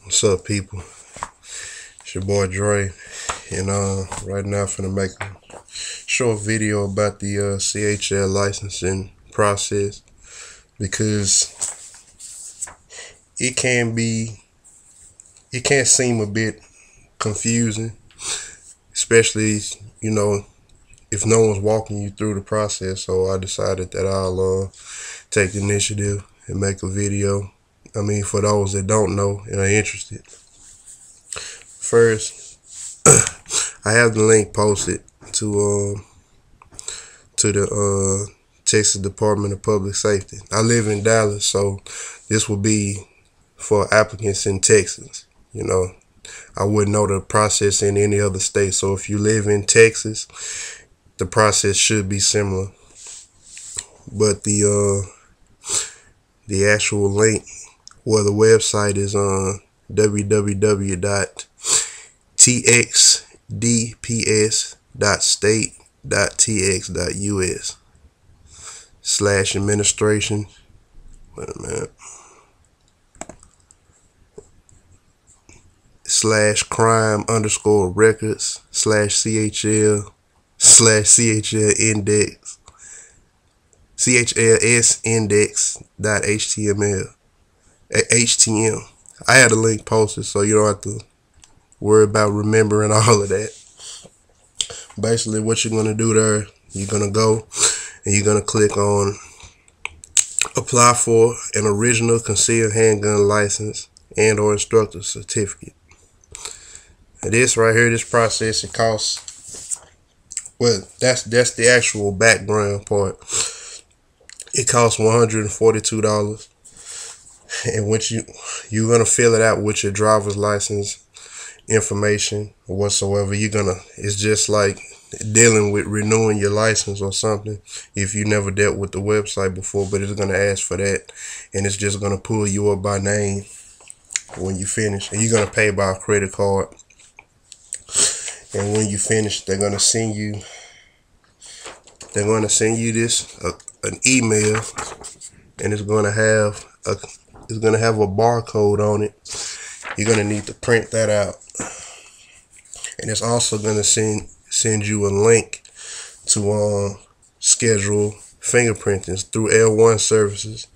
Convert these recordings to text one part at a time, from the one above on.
What's up, people? It's your boy Dre, and right now I'm finna make a short video about the CHL licensing process, because it can seem a bit confusing, especially if no one's walking you through the process. So I decided that I'll take the initiative and make a video. For those that don't know and are interested. First, I have the link posted to the Texas Department of Public Safety. I live in Dallas, so this will be for applicants in Texas. I wouldn't know the process in any other state. So if you live in Texas, the process should be similar. But the actual link, the website is on www.txdps.state.tx.us/administration. Wait a minute. /crime_records/CHL/CHL index CHLS index.html HTM. I had a link posted, so you don't have to worry about remembering all of that. Basically, what you're gonna do there, you're gonna go and you're gonna click on apply for an original concealed handgun license and or instructor certificate. And this right here, this process, it costs, well, that's the actual background part. It costs $142. And what you're gonna fill it out with your driver's license information or whatsoever. It's just like dealing with renewing your license or something if you never dealt with the website before, but it's gonna ask for that, and it's just gonna pull you up by name when you finish, and you're gonna pay by a credit card. And when you finish, they're gonna send you this an email, and it's gonna have a barcode on it. You're gonna need to print that out, and it's also gonna send you a link to schedule fingerprinting through L1 services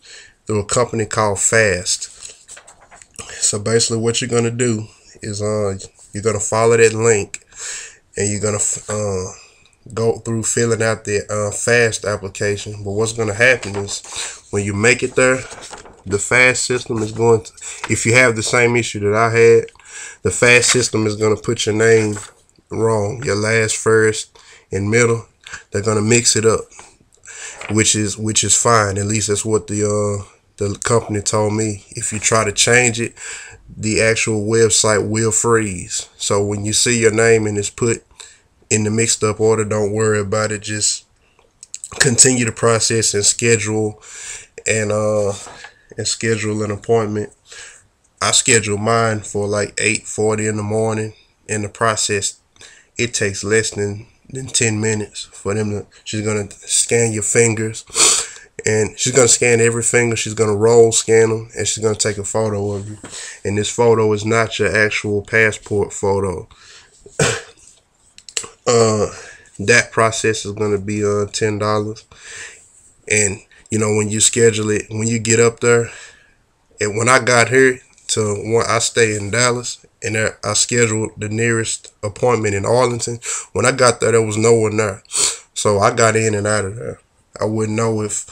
through a company called Fast. So basically, what you're gonna do is you're gonna follow that link, and you're gonna go through filling out the Fast application. But what's gonna happen is when you make it there, the Fast system is going to, if you have the same issue that I had, the Fast system is going to put your name wrong, your last, first, and middle. They're going to mix it up, which is fine. At least that's what the company told me. If you try to change it, the actual website will freeze. So when you see your name and it's put in the mixed up order, don't worry about it. Just continue the process and schedule an appointment. I scheduled mine for like 8:40 in the morning. In the process, it takes less than 10 minutes for them to, she's going to scan your fingers, and she's going to scan every finger. She's going to roll scan them, and she's going to take a photo of you. And this photo is not your actual passport photo. That process is going to be $10. And when you schedule it, when you get up there, and when I got here I stay in Dallas, and I scheduled the nearest appointment in Arlington. When I got there was no one there, so I got in and out of there. I wouldn't know if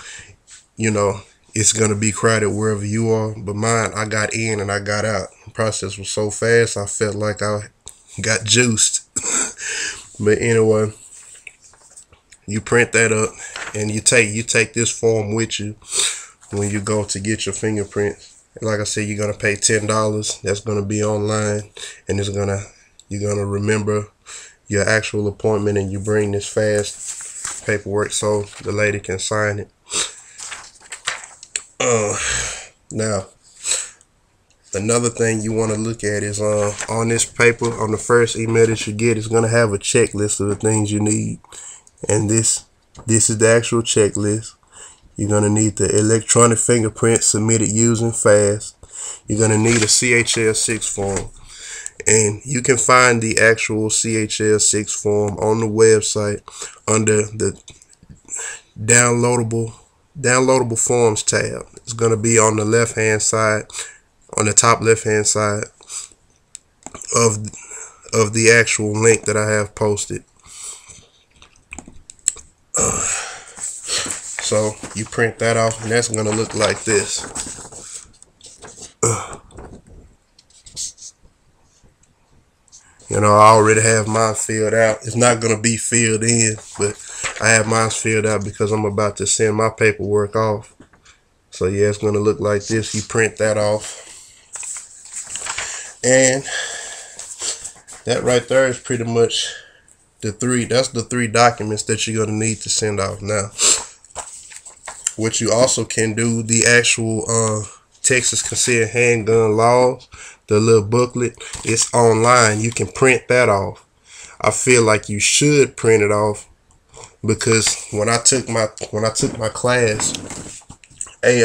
it's gonna be crowded wherever you are, but mine, I got in and I got out. The process was so fast, I felt like I got juiced. But anyway, you print that up, and you take this form with you when you go to get your fingerprints. And like I said, you're gonna pay $10. That's gonna be online, and you're gonna remember your actual appointment, and you bring this Fast paperwork so the lady can sign it. Now, another thing you want to look at is on this paper, on the first email that you get, it's gonna have a checklist of the things you need, and this is the actual checklist. You're gonna need the electronic fingerprint submitted using Fast. you're going to need a CHL 6 form. And you can find the actual CHL 6 form on the website under the downloadable forms tab. It's going to be on the left hand side, on the top left hand side of the actual link that I have posted. So you print that off, and that's going to look like this. You know, I already have mine filled out. It's not going to be filled in, but I have mine filled out because I'm about to send my paperwork off. So yeah, it's going to look like this. You print that off. And that right there is pretty much that's the 3 documents that you're going to need to send off. Now, what you also can do, the actual Texas concealed handgun laws, the little booklet, it's online. You can print that off. I feel like you should print it off because when I took my class, they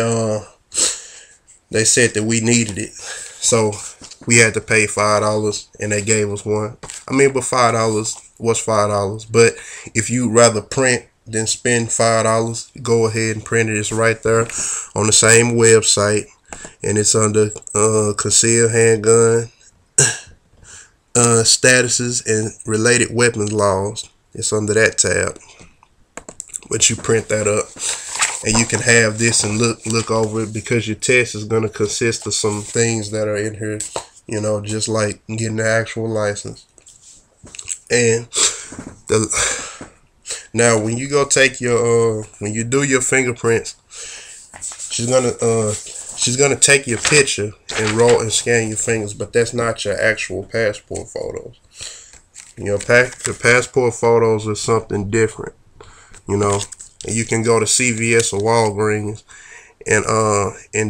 said that we needed it, so we had to pay $5, and they gave us one. I mean, but $5 was $5. But if you rather print than spend $5, go ahead and print it. It's right there on the same website, and it's under concealed handgun statuses and related weapons laws. It's under that tab. But you print that up, and you can have this and look over it, because your test is going to consist of some things that are in here, you know, just like getting the actual license. And now when you go take your when you do your fingerprints, she's gonna take your picture and roll and scan your fingers, but that's not your actual passport photos. Your passport photos are something different, you know. And you can go to CVS or Walgreens and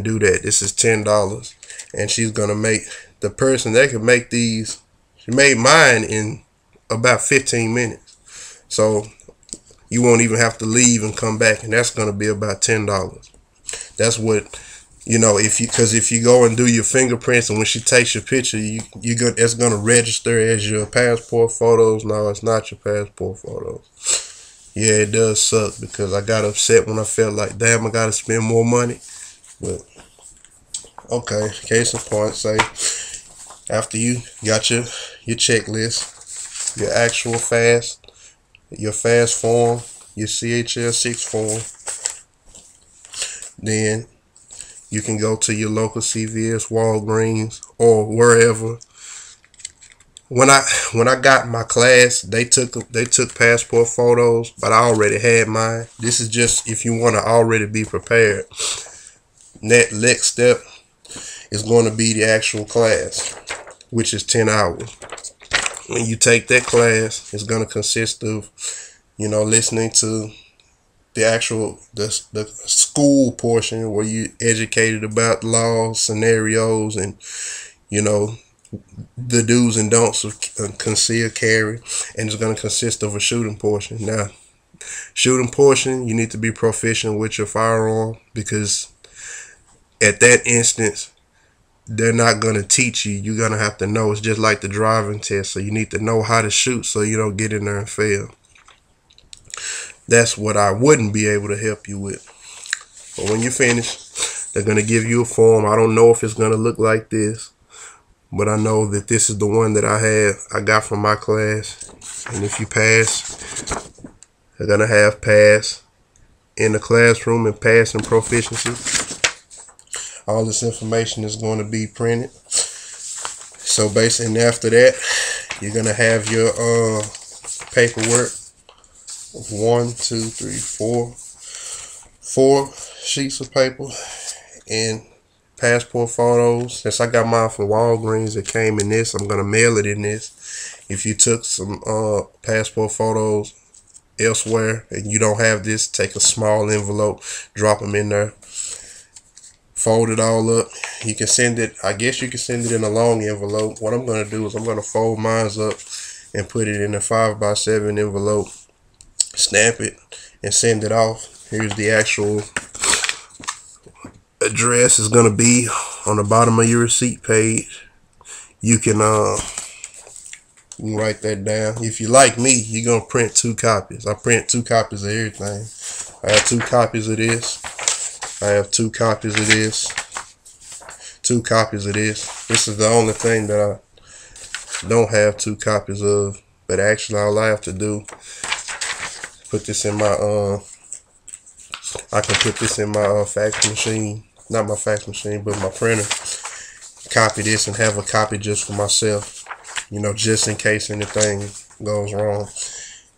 do that. This is $10, and she's gonna make the person that can make these. She made mine in about 15 minutes, so you won't even have to leave and come back, and that's gonna be about $10. That's what, you know, because if you go and do your fingerprints, and when she takes your picture, it's gonna register as your passport photos. No, it's not your passport photos. Yeah, it does suck, because I got upset when I felt like, damn, I gotta spend more money. But okay, case in point, say after you got your checklist, your actual your fast form, your CHL 6 form, then you can go to your local CVS, Walgreens, or wherever. When I got my class, they took passport photos, but I already had mine. This is just if you want to already be prepared. That next step is going to be the actual class, which is 10 hours. When you take that class, it's going to consist of, you know, listening to the actual the school portion where you educated about laws, scenarios, and, you know, the do's and don'ts of concealed carry. And it's going to consist of a shooting portion. Now, shooting portion, you need to be proficient with your firearm, because at that instance, they're not going to teach you. You're going to have to know. It's just like the driving test. So you need to know how to shoot so you don't get in there and fail. That's what I wouldn't be able to help you with. But when you finish, they're going to give you a form. I don't know if it's going to look like this, but I know that this is the one that I got from my class. And if you pass, they're going to have pass in the classroom and pass in proficiency. All this information is going to be printed. So basically, after that, you're going to have your paperwork of 4 sheets of paper and passport photos. Since I got mine from Walgreens, it came in this. I'm going to mail it in this. If you took some passport photos elsewhere and you don't have this, take a small envelope, drop them in there. Fold it all up. You can send it, I guess you can send it in a long envelope. What I'm going to do is I'm going to fold mine up and put it in a 5x7 envelope, stamp it, and send it off. Here's the actual address is gonna be on the bottom of your receipt page. You can write that down. If you like me, you're gonna print 2 copies. I print 2 copies of everything. I have 2 copies of this. I have 2 copies of this. 2 copies of this. This is the only thing that I don't have 2 copies of. But actually, all I have to do, put this in my I can put this in my fax machine. Not my fax machine, but my printer. Copy this and have a copy just for myself. You know, just in case anything goes wrong.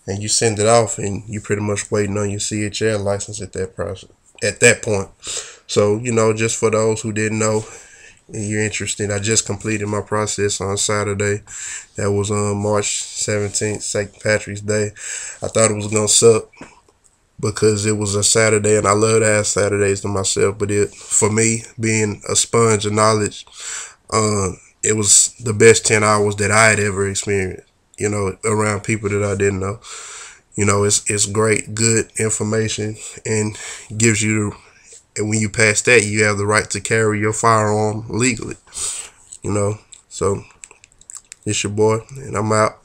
And you send it off, and you pretty much waiting on your CHL license at that point. So, you know, just for those who didn't know, and you're interested, I just completed my process on Saturday. That was on March 17th, St. Patrick's Day. I thought it was gonna suck because it was a Saturday, and I love to have Saturdays to myself. But for me, being a sponge of knowledge, it was the best 10 hours that I had ever experienced. You know, around people that I didn't know. You know, it's great, good information, and gives you, and when you pass that, you have the right to carry your firearm legally. You know, so it's your boy, and I'm out.